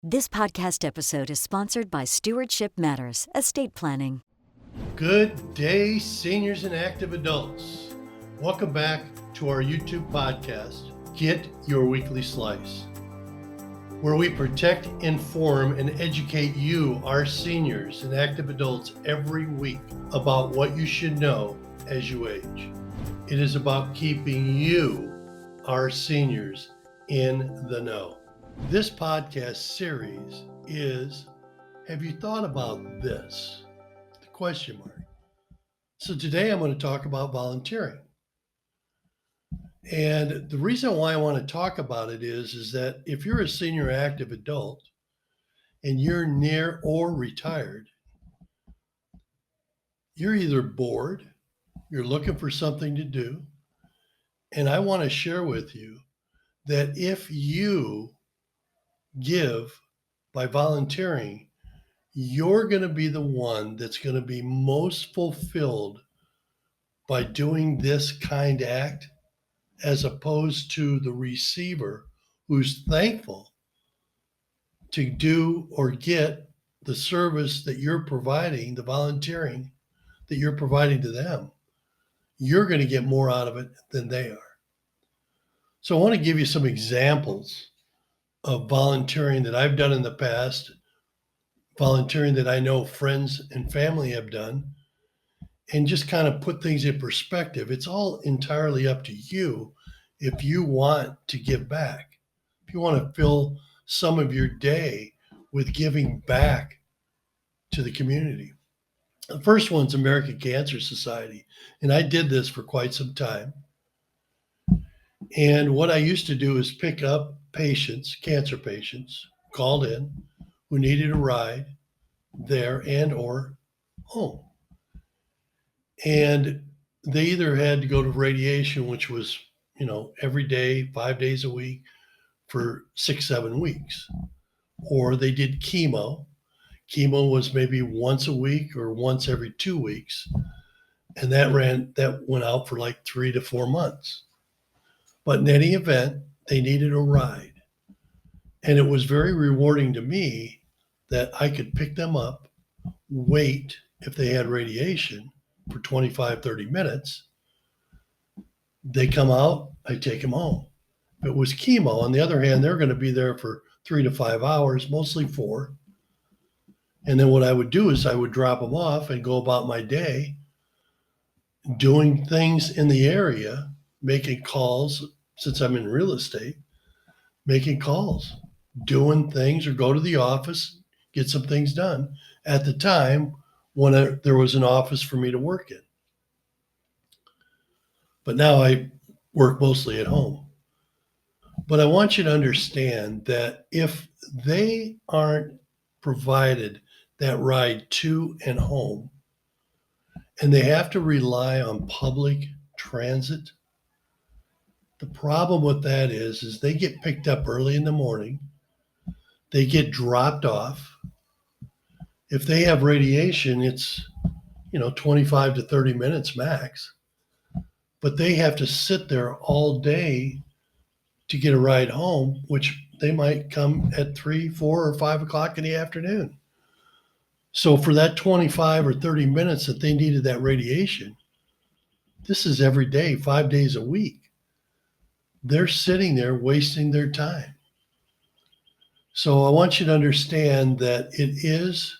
This podcast episode is sponsored by Stewardship Matters, Estate Planning. Good day, seniors and active adults. Welcome back to our YouTube podcast, Get Your Weekly Slice, where we protect, inform, and educate you, our seniors and active adults, every week about what you should know as you age. It is about keeping you, our seniors, in the know. This podcast series is, have you thought about this? The question mark. So today I'm going to talk about volunteering. And the reason why I want to talk about it is that if you're a senior active adult and you're near or retired, you're either bored, you're looking for something to do, and I want to share with you that if you give by volunteering, you're going to be the one that's going to be most fulfilled by doing this kind act, as opposed to the receiver who's thankful to do or get the service that you're providing, the volunteering that you're providing to them. You're going to get more out of it than they are. So I want to give you some examples of volunteering that I've done in the past, volunteering that I know friends and family have done, and just kind of put things in perspective. It's all entirely up to you if you want to give back, if you want to fill some of your day with giving back to the community. The first one's American Cancer Society, and I did this for quite some time. And what I used to do is pick up patients, cancer patients, called in, who needed a ride there and or home. And they either had to go to radiation, which was, every day, 5 days a week for 6-7 weeks, or they did chemo. Chemo was maybe once a week or once every 2 weeks. And that went out for like 3 to 4 months. But in any event, they needed a ride. And it was very rewarding to me that I could pick them up, wait if they had radiation for 25, 30 minutes. They come out, I take them home. If it was chemo, on the other hand, they're going to be there for 3 to 5 hours, mostly 4. And then what I would do is I would drop them off and go about my day doing things in the area, making calls, since I'm in real estate, making calls, doing things, or go to the office, get some things done at the time when there was an office for me to work in. But now I work mostly at home. But I want you to understand that if they aren't provided that ride to and home, and they have to rely on public transit, the problem with that is they get picked up early in the morning, they get dropped off. If they have radiation, it's 25 to 30 minutes max. But they have to sit there all day to get a ride home, which they might come at 3, 4, or 5 o'clock in the afternoon. So for that 25 or 30 minutes that they needed that radiation, this is every day, 5 days a week. They're sitting there wasting their time. So I want you to understand that it is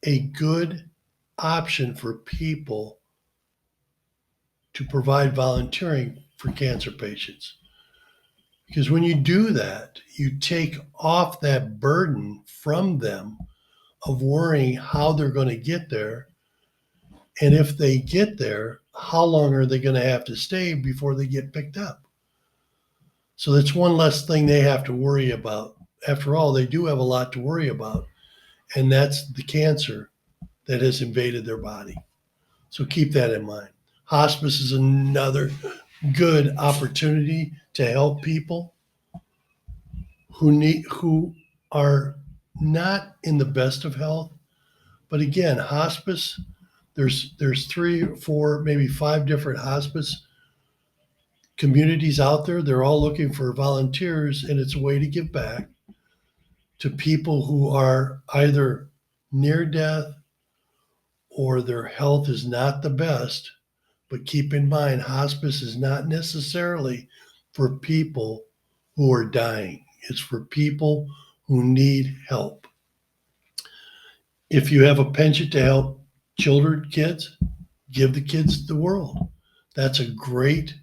a good option for people to provide volunteering for cancer patients. Because when you do that, you take off that burden from them of worrying how they're going to get there. And if they get there, how long are they going to have to stay before they get picked up? So that's one less thing they have to worry about. After all, they do have a lot to worry about, and that's the cancer that has invaded their body. So keep that in mind. Hospice is another good opportunity to help people who are not in the best of health. But again, hospice, there's 3 or 4, maybe 5 different hospice communities out there. They're all looking for volunteers, and it's a way to give back. to people who are either near death or their health is not the best. But keep in mind, hospice is not necessarily for people who are dying, it's for people who need help. If you have a penchant to help children, kids, give the kids the world. That's a great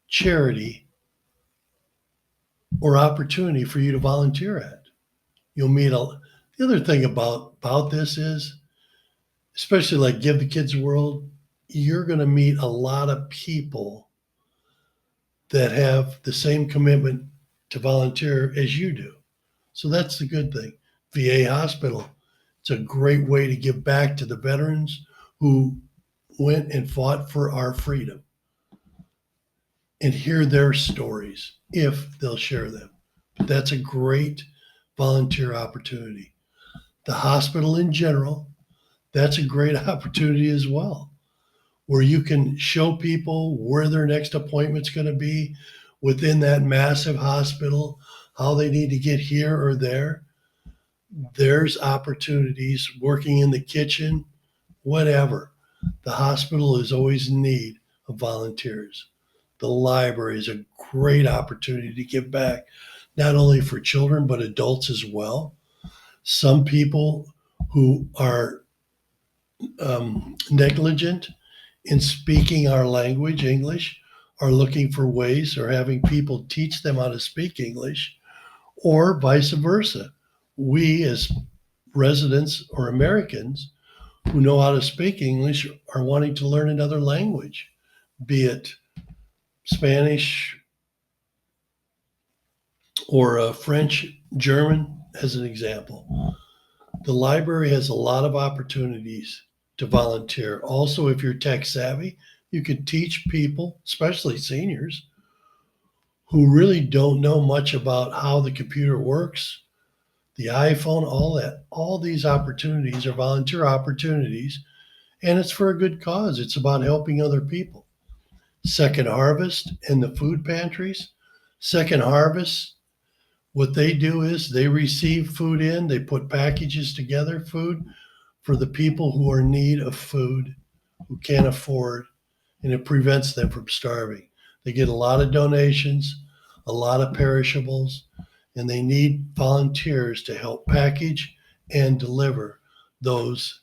charity or opportunity for you to volunteer at. You'll meet the other thing about this is, especially like Give the Kids the World, you're going to meet a lot of people that have the same commitment to volunteer as you do. So that's the good thing. VA hospital, it's a great way to give back to the veterans who went and fought for our freedom and hear their stories if they'll share them. But that's a great volunteer opportunity. The hospital in general, that's a great opportunity as well, where you can show people where their next appointment's going to be within that massive hospital, how they need to get here or there. There's opportunities working in the kitchen, whatever. The hospital is always in need of volunteers. The library is a great opportunity to give back, not only for children, but adults as well. Some people who are negligent in speaking our language, English, are looking for ways or having people teach them how to speak English, or vice versa. We, as residents or Americans who know how to speak English, are wanting to learn another language, be it Spanish or French, German, as an example. The library has a lot of opportunities to volunteer. Also, if you're tech savvy, you could teach people, especially seniors, who really don't know much about how the computer works, the iPhone, all that. All these opportunities are volunteer opportunities, and it's for a good cause. It's about helping other people. Second Harvest and the food pantries. Second Harvest, what they do is they receive food in, they put packages together, food for the people who are in need of food, who can't afford, and it prevents them from starving. They get a lot of donations, a lot of perishables, and they need volunteers to help package and deliver those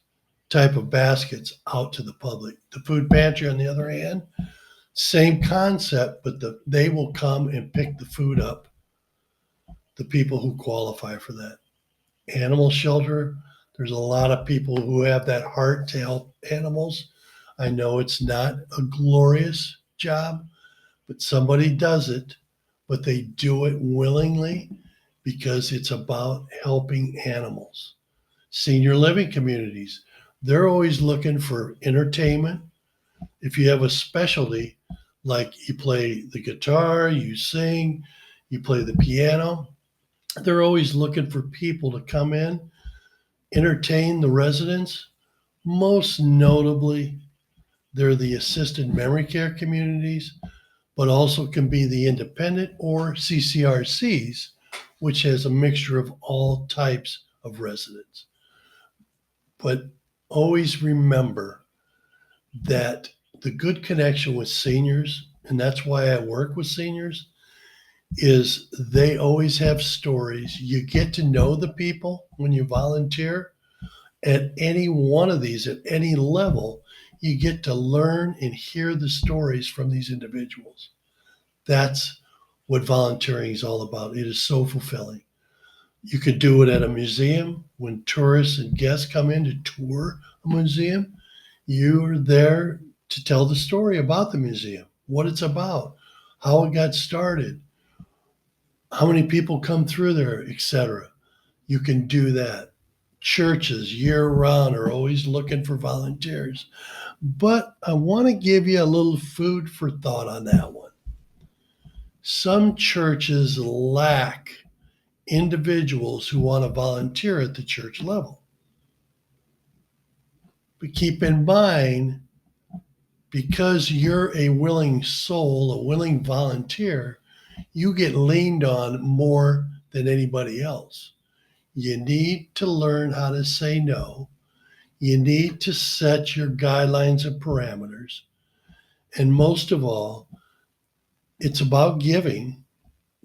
type of baskets out to the public. The food pantry, on the other hand, same concept, but they will come and pick the food up, the people who qualify for that. Animal shelter, there's a lot of people who have that heart to help animals. I know it's not a glorious job, but somebody does it, but they do it willingly because it's about helping animals. Senior living communities, they're always looking for entertainment. If you have a specialty, like you play the guitar, you sing, you play the piano, they're always looking for people to come in, entertain the residents. Most notably, they're the assisted memory care communities, but also can be the independent or CCRCs, which has a mixture of all types of residents. But always remember that the good connection with seniors, and that's why I work with seniors, is they always have stories. You get to know the people when you volunteer at any one of these, at any level. You get to learn and hear the stories from these individuals. That's what volunteering is all about. It is so fulfilling. You could do it at a museum when tourists and guests come in to tour a museum. You're there to tell the story about the museum, what it's about, how it got started, how many people come through there, etc. You can do that. Churches year round are always looking for volunteers. But I want to give you a little food for thought on that one. Some churches lack individuals who want to volunteer at the church level. But keep in mind, because you're a willing soul, a willing volunteer, you get leaned on more than anybody else. You need to learn how to say no. You need to set your guidelines and parameters. And most of all, it's about giving.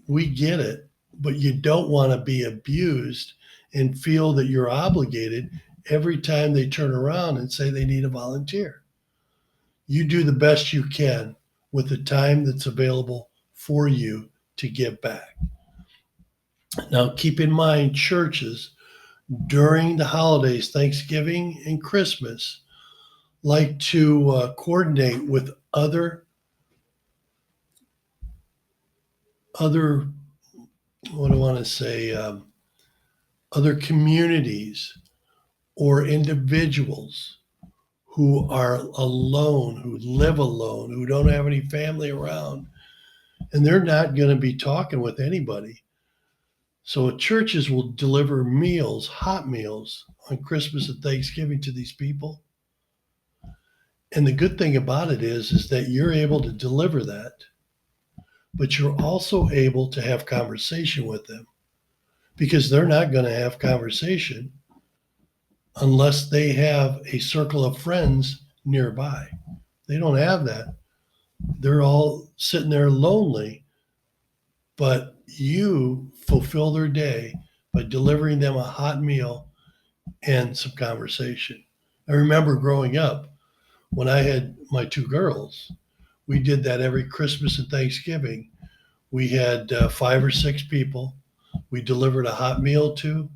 We get it, but you don't want to be abused and feel that you're obligated every time they turn around and say they need a volunteer. You do the best you can with the time that's available for you to give back. Now, keep in mind, churches during the holidays, Thanksgiving and Christmas, like to coordinate with other what do I want to say, other communities or individuals who are alone, who live alone, who don't have any family around, and they're not going to be talking with anybody. So churches will deliver meals, hot meals, on Christmas and Thanksgiving to these people. And the good thing about it is that you're able to deliver that, but you're also able to have conversation with them because they're not going to have conversation unless they have a circle of friends nearby. They don't have that. They're all sitting there lonely, but you fulfill their day by delivering them a hot meal and some conversation. I remember growing up when I had my two girls, we did that every Christmas and Thanksgiving. We had 5 or 6 people. We delivered a hot meal to.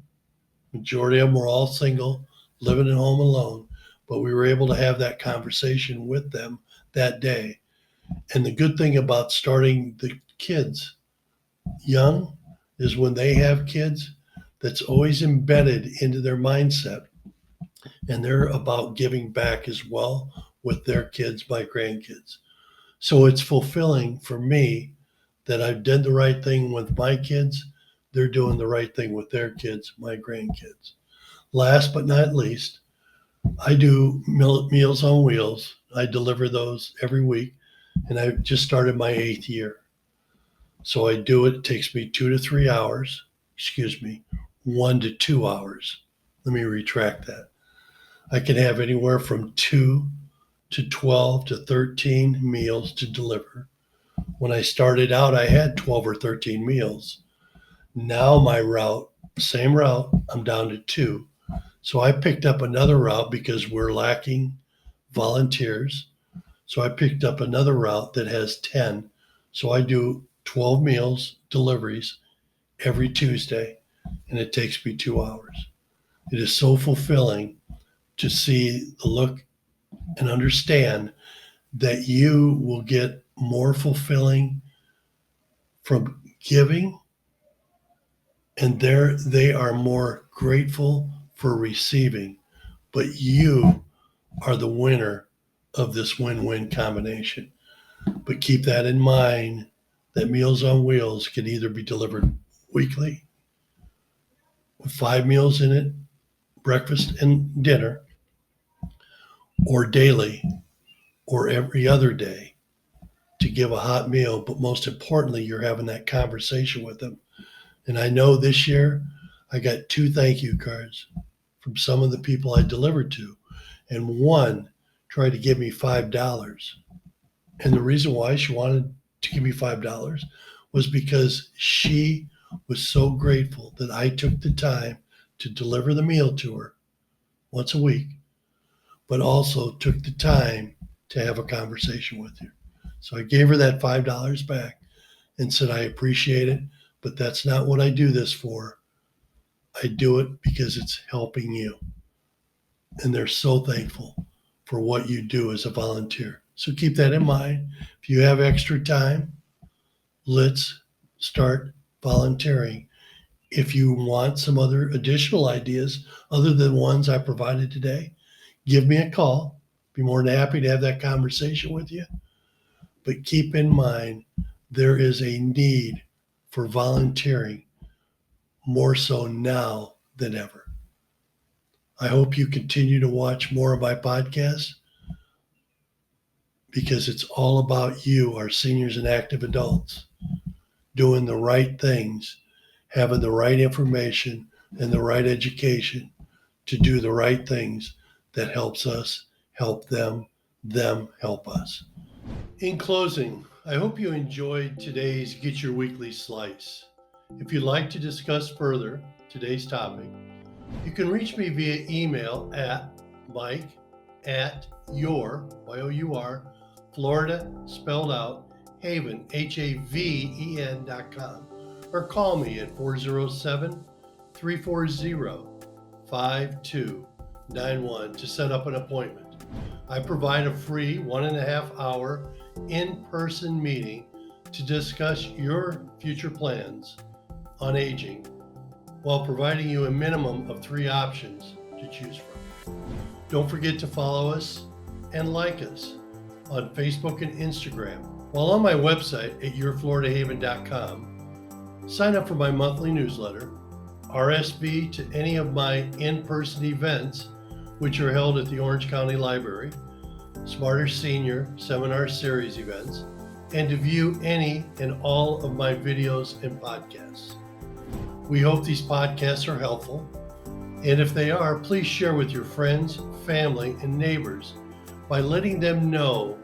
Majority of them were all single, living at home alone, but we were able to have that conversation with them that day. And the good thing about starting the kids young is when they have kids, that's always embedded into their mindset. And they're about giving back as well with their kids, my grandkids. So it's fulfilling for me that I've done the right thing with my kids. They're doing the right thing with their kids, my grandkids. Last but not least, I do Meals on Wheels. I deliver those every week, and I've just started my 8th year. So I do it. It takes me 2 to 3 hours. Excuse me, 1 to 2 hours. Let me retract that. I can have anywhere from 2 to 12 to 13 meals to deliver. When I started out, I had 12 or 13 meals. Now my route, same route, I'm down to 2. So I picked up another route because we're lacking volunteers. So I picked up another route that has 10. So I do 12 meals deliveries every Tuesday, and it takes me 2 hours. It is so fulfilling to see the look and understand that you will get more fulfilling from giving, and they are more grateful for receiving. But you are the winner of this win-win combination. But keep that in mind that Meals on Wheels can either be delivered weekly with 5 meals in it, breakfast and dinner, or daily, or every other day to give a hot meal. But most importantly, you're having that conversation with them. And I know this year I got 2 thank you cards from some of the people I delivered to, and one tried to give me $5. And the reason why she wanted to give me $5 was because she was so grateful that I took the time to deliver the meal to her once a week, but also took the time to have a conversation with her. So I gave her that $5 back and said, I appreciate it, but that's not what I do this for. I do it because it's helping you. And they're so thankful for what you do as a volunteer. So keep that in mind. If you have extra time, let's start volunteering. If you want some other additional ideas other than ones I provided today, give me a call. Be more than happy to have that conversation with you. But keep in mind, there is a need for volunteering more so now than ever. I hope you continue to watch more of my podcasts because it's all about you, our seniors and active adults, doing the right things, having the right information, and the right education to do the right things that helps us help them help us. In closing, I hope you enjoyed today's Get Your Weekly Slice. If you'd like to discuss further today's topic, you can reach me via email at mike@your, Y-O-U-R, Florida, spelled out, Haven, Haven.com, or call me at 407-340-5291 to set up an appointment. I provide a free 1.5-hour in-person meeting to discuss your future plans on aging while providing you a minimum of 3 options to choose from. Don't forget to follow us and like us on Facebook and Instagram. While on my website at yourfloridahaven.com, sign up for my monthly newsletter, RSV to any of my in-person events, which are held at the Orange County Library, Smarter Senior Seminar Series events, and to view any and all of my videos and podcasts. We hope these podcasts are helpful, and if they are, please share with your friends, family, and neighbors by letting them know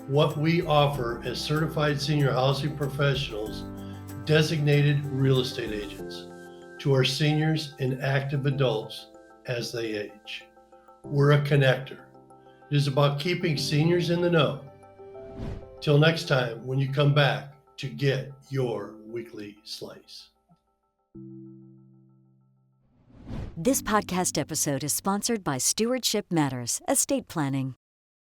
what we offer as certified senior housing professionals, designated real estate agents, to our seniors and active adults as they age. We're a connector. It is about keeping seniors in the know. Till next time, when you come back to get your weekly slice. This podcast episode is sponsored by Stewardship Matters, Estate Planning.